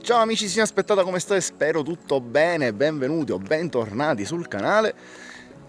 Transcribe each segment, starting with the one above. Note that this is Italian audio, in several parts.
Ciao amici, si è aspettata, come state? Spero tutto bene, benvenuti o bentornati sul canale.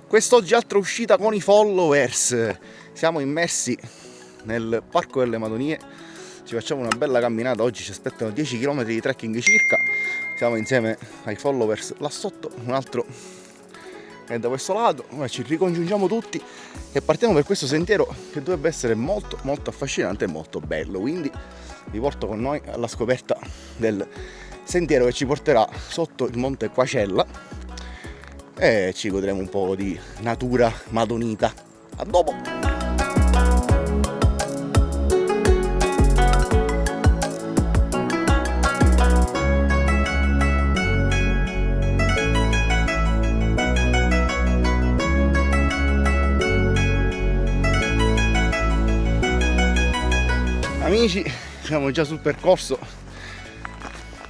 Quest'oggi altra uscita con i followers. Siamo immersi nel Parco delle Madonie, ci facciamo una bella camminata, oggi ci aspettano 10 km di trekking circa. Siamo insieme ai followers là sotto, un altro è da questo lato. Ora ci ricongiungiamo tutti e partiamo per questo sentiero che dovrebbe essere molto affascinante e molto bello, quindi vi porto con noi alla scoperta del sentiero che ci porterà sotto il monte Quacella e ci godremo un po' di natura madonita. A dopo! Amici, siamo già sul percorso,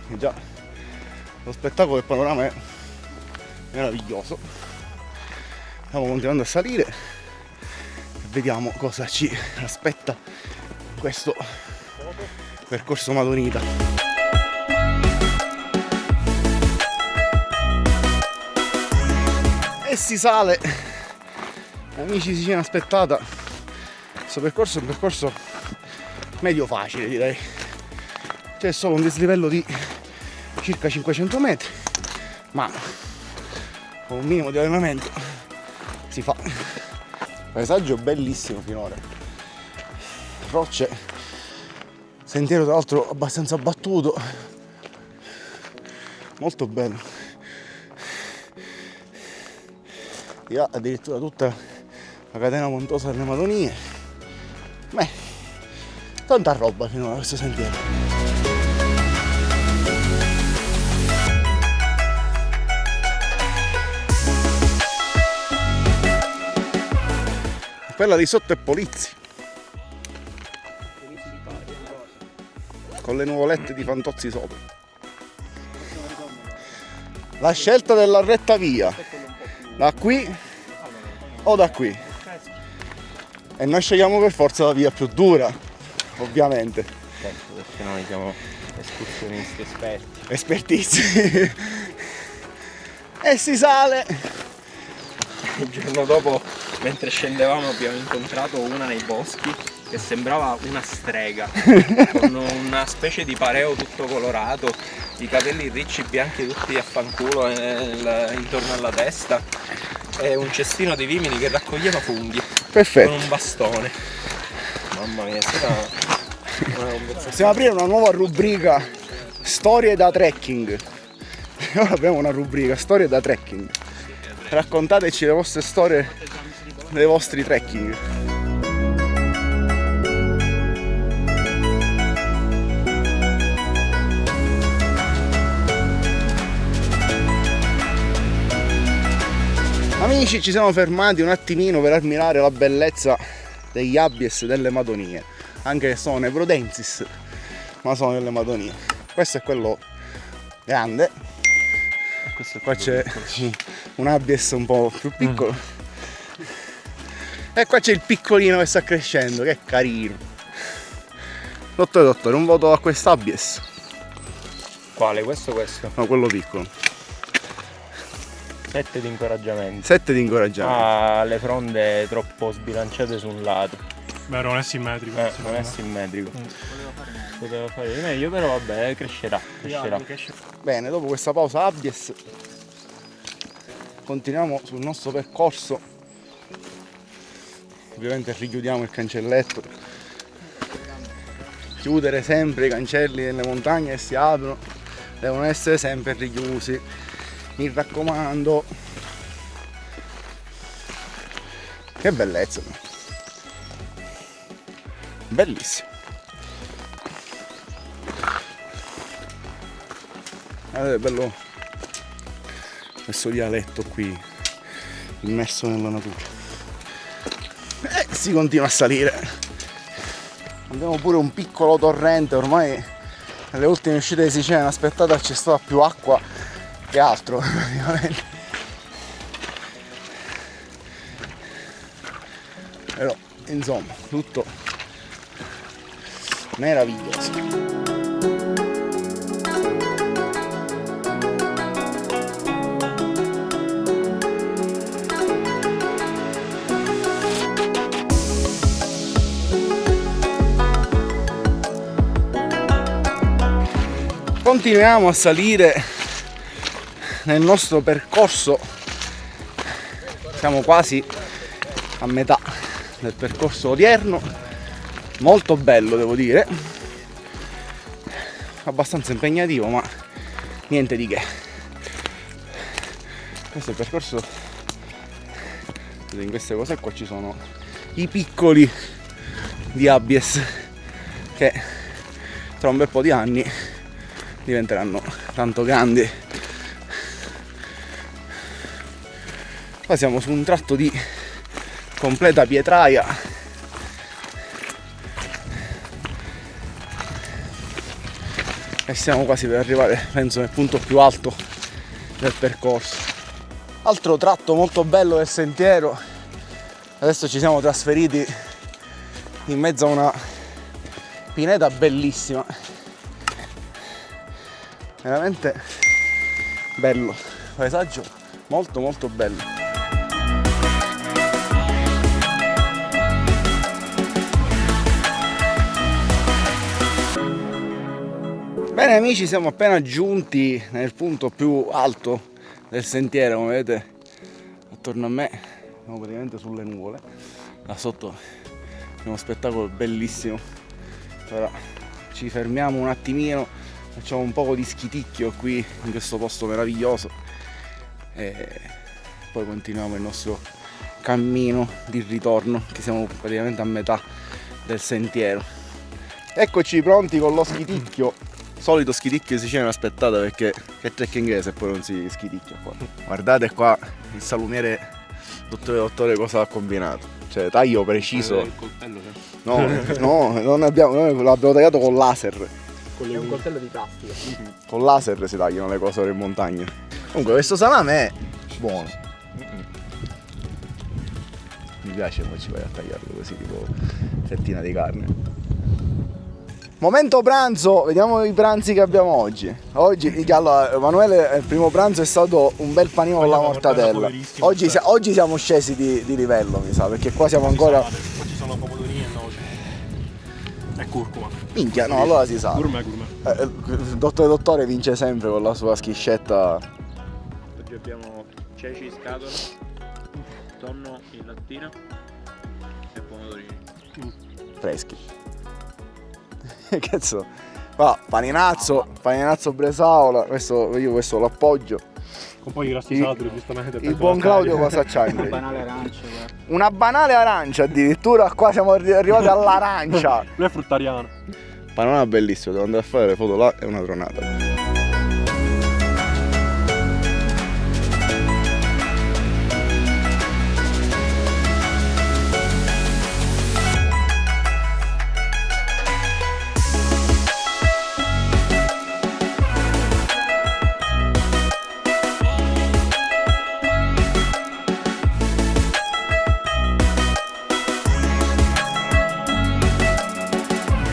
già lo spettacolo del panorama è meraviglioso. Stiamo continuando a salire e vediamo cosa ci aspetta questo percorso madonita. E si sale, amici, si viene aspettata. Questo percorso è un percorso medio facile, direi. C'è solo un dislivello di circa 500 metri, ma con un minimo di allenamento si fa. Paesaggio bellissimo finora, rocce, sentiero tra l'altro abbastanza battuto, molto bello. Di là addirittura tutta la catena montuosa delle Madonie. Beh, tanta roba finora questo sentiero. Quella di sotto è Polizzi, con le nuvolette di Fantozzi sopra. La scelta della retta via, da qui o da qui, e noi scegliamo per forza la via più dura, ovviamente. Certo, perché noi siamo escursionisti espertissimi. E si sale. Il giorno dopo, mentre scendevamo, abbiamo incontrato una nei boschi che sembrava una strega, con una specie di pareo tutto colorato, i capelli ricci bianchi tutti a fanculo intorno alla testa e un cestino di vimini che raccoglieva funghi. Perfetto. Con un bastone. Mamma mia, possiamo aprire una nuova rubrica, storie da trekking. Ora abbiamo una rubrica, storie da trekking. Raccontateci le vostre storie dei vostri trekking. Amici, ci siamo fermati un attimino per ammirare la bellezza degli Abbies delle Madonie, anche se sono Nevrodensis, ma sono delle Madonie. Questo è quello grande, qua c'è un Abbies un po' più piccolo, e qua c'è il piccolino che sta crescendo, che è carino. Dottore, un voto a quest'Abbies. Quale? Questo? No, quello piccolo. 7 di incoraggiamento. 7 di incoraggiamento. Ah, le fronde troppo sbilanciate su un lato. Beh, non è simmetrico. Non è simmetrico. Poteva fare di meglio, però vabbè, crescerà. Bene, dopo questa pausa Abbies continuiamo sul nostro percorso. Ovviamente richiudiamo il cancelletto. Chiudere sempre i cancelli delle montagne che si aprono devono essere sempre richiusi, mi raccomando. Che bellezza, bellissimo. Guardate, è bello questo vialetto qui immerso nella natura. E si continua a salire. Abbiamo pure un piccolo torrente, ormai nelle ultime uscite di Sicilia in aspettata c'è stata più acqua che altro praticamente. Però insomma tutto meraviglioso. Continuiamo a salire nel nostro percorso, siamo quasi a metà del percorso odierno, molto bello devo dire, abbastanza impegnativo ma niente di che. Questo è il percorso, in queste cose qua ci sono i piccoli di Abies che tra un bel po' di anni diventeranno tanto grandi. Qua siamo su un tratto di completa pietraia, e siamo quasi per arrivare, penso, nel punto più alto del percorso. Altro tratto molto bello del sentiero. Adesso ci siamo trasferiti in mezzo a una pineta bellissima, veramente bello, paesaggio molto molto bello. Bene amici, siamo appena giunti nel punto più alto del sentiero, come vedete attorno a me siamo praticamente sulle nuvole, là sotto è uno spettacolo bellissimo. Ora ci fermiamo un attimino, facciamo un po' di schiticchio qui in questo posto meraviglioso e poi continuiamo il nostro cammino di ritorno, che siamo praticamente a metà del sentiero. Eccoci pronti con lo schiticchio, solito schiticchio siciliano, aspettate perché che trekking è se poi non si schiticchia qua. Guardate qua il salumiere dottore cosa ha combinato, cioè taglio preciso. Il coltello, no, non abbiamo, noi l'abbiamo tagliato con laser. è un coltello di plastica. Con laser si tagliano le cose in montagna. Comunque questo salame è buono. Mi piace, poi ci vai a tagliarlo così, tipo fettina di carne. Momento pranzo, vediamo i pranzi che abbiamo oggi. Allora, Emanuele, il primo pranzo è stato un bel panino con la mortadella. Oggi siamo scesi di livello, mi sa, perché qua siamo ancora. Qua ci sono pomodorini e noci. E curcuma. Minchia, no, allora si sa. Gourmet. Il dottore vince sempre con la sua schiscetta. Oggi abbiamo ceci in scatola, tonno in lattina e pomodorini. Freschi. Cazzo. Va, paninazzo Bresaola, questo lo appoggio. Con poi i grassi saturi, giustamente. Il buon Claudio cosa c'ha? Una banale arancia. Una banale arancia addirittura, qua siamo arrivati all'arancia. Lui è fruttariano. Panorama bellissimo, devo andare a fare le foto là, è una tronata.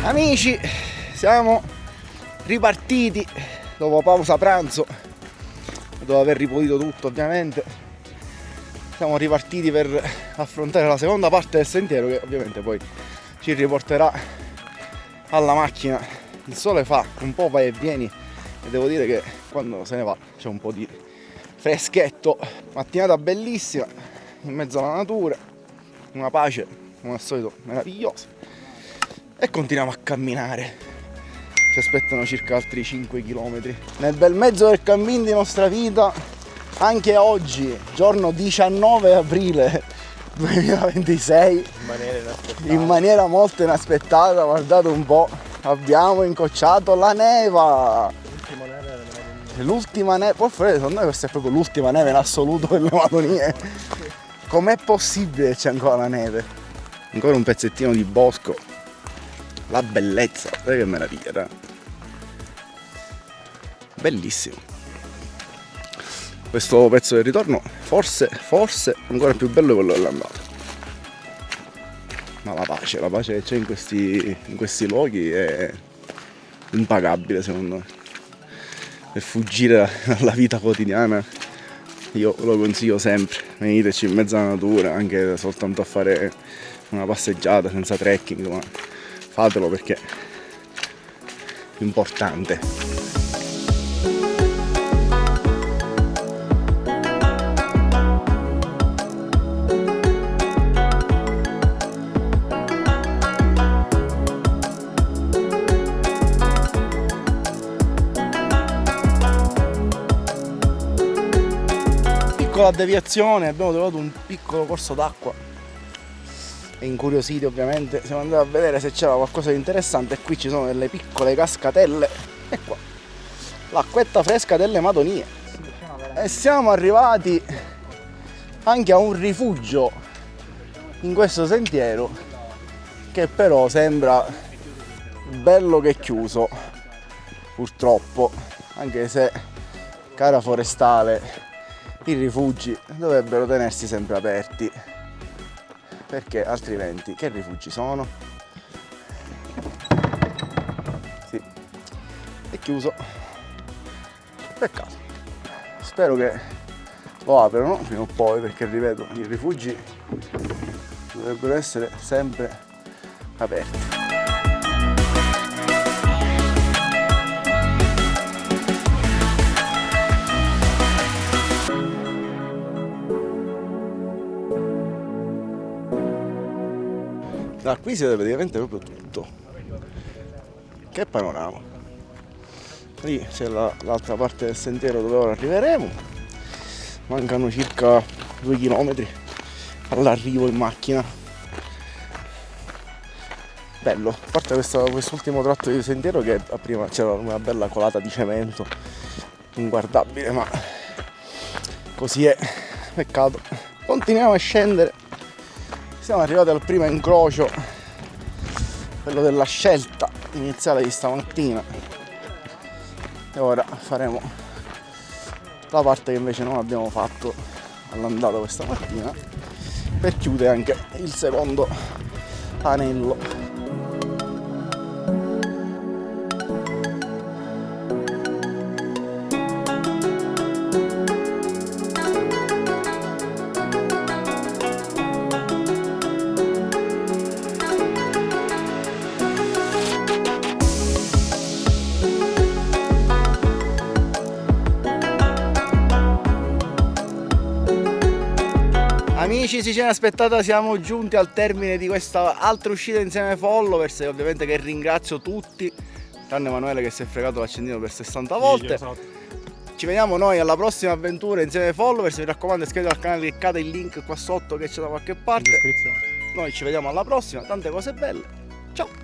Amici, siamo ripartiti dopo pausa pranzo, dopo aver ripulito tutto ovviamente. Siamo ripartiti per affrontare la seconda parte del sentiero, che ovviamente poi ci riporterà alla macchina. Il sole fa un po' vai e vieni e devo dire che quando se ne va c'è un po' di freschetto. Mattinata bellissima in mezzo alla natura, una pace come al solito meravigliosa. E continuiamo a camminare. Ci aspettano circa altri 5 km. Nel bel mezzo del cammin di nostra vita, anche oggi, giorno 19 aprile 2026, in maniera molto inaspettata, guardate un po', abbiamo incrociato la neva. L'ultima neve, forse secondo me questa è proprio l'ultima neve in assoluto per le Madonie. Com'è possibile che c'è ancora la neve? Ancora un pezzettino di bosco. La bellezza, guarda che meraviglia, dai. Bellissimo. Questo pezzo del ritorno forse ancora più bello di quello dell'andata. Ma la pace che c'è in questi luoghi è impagabile secondo me. Per fuggire dalla vita quotidiana io lo consiglio sempre, veniteci in mezzo alla natura, anche soltanto a fare una passeggiata senza trekking, ma fatelo perché è importante. piccola deviazione, abbiamo trovato un piccolo corso d'acqua e incuriositi ovviamente siamo andati a vedere se c'era qualcosa di interessante. E qui ci sono delle piccole cascatelle e qua l'acquetta fresca delle Madonie. E siamo arrivati anche a un rifugio in questo sentiero che però sembra bello che chiuso, purtroppo, anche se, cara forestale, i rifugi dovrebbero tenersi sempre aperti, perché altrimenti che rifugi sono? Sì, è chiuso, peccato. Spero che lo aprano prima o poi, perché ripeto, i rifugi dovrebbero essere sempre aperti. Da qui si vede praticamente proprio tutto. Che panorama. Lì c'è l'altra parte del sentiero dove ora arriveremo. Mancano circa 2 km all'arrivo in macchina. Bello, a parte quest'ultimo tratto di sentiero che prima c'era una bella colata di cemento inguardabile, ma così è, peccato. Continuiamo a scendere. Siamo arrivati al primo incrocio, quello della scelta iniziale di stamattina, e ora faremo la parte che invece non abbiamo fatto all'andata questa mattina per chiudere anche il secondo anello. Amici, si c'è aspettata, siamo giunti al termine di questa altra uscita insieme ai followers, e ovviamente che ringrazio tutti, tranne Emanuele che si è fregato l'accendino per 60 volte. Esatto. Ci vediamo noi alla prossima avventura insieme ai followers, mi raccomando iscrivetevi al canale, cliccate il link qua sotto che c'è da qualche parte. Noi ci vediamo alla prossima, tante cose belle, ciao!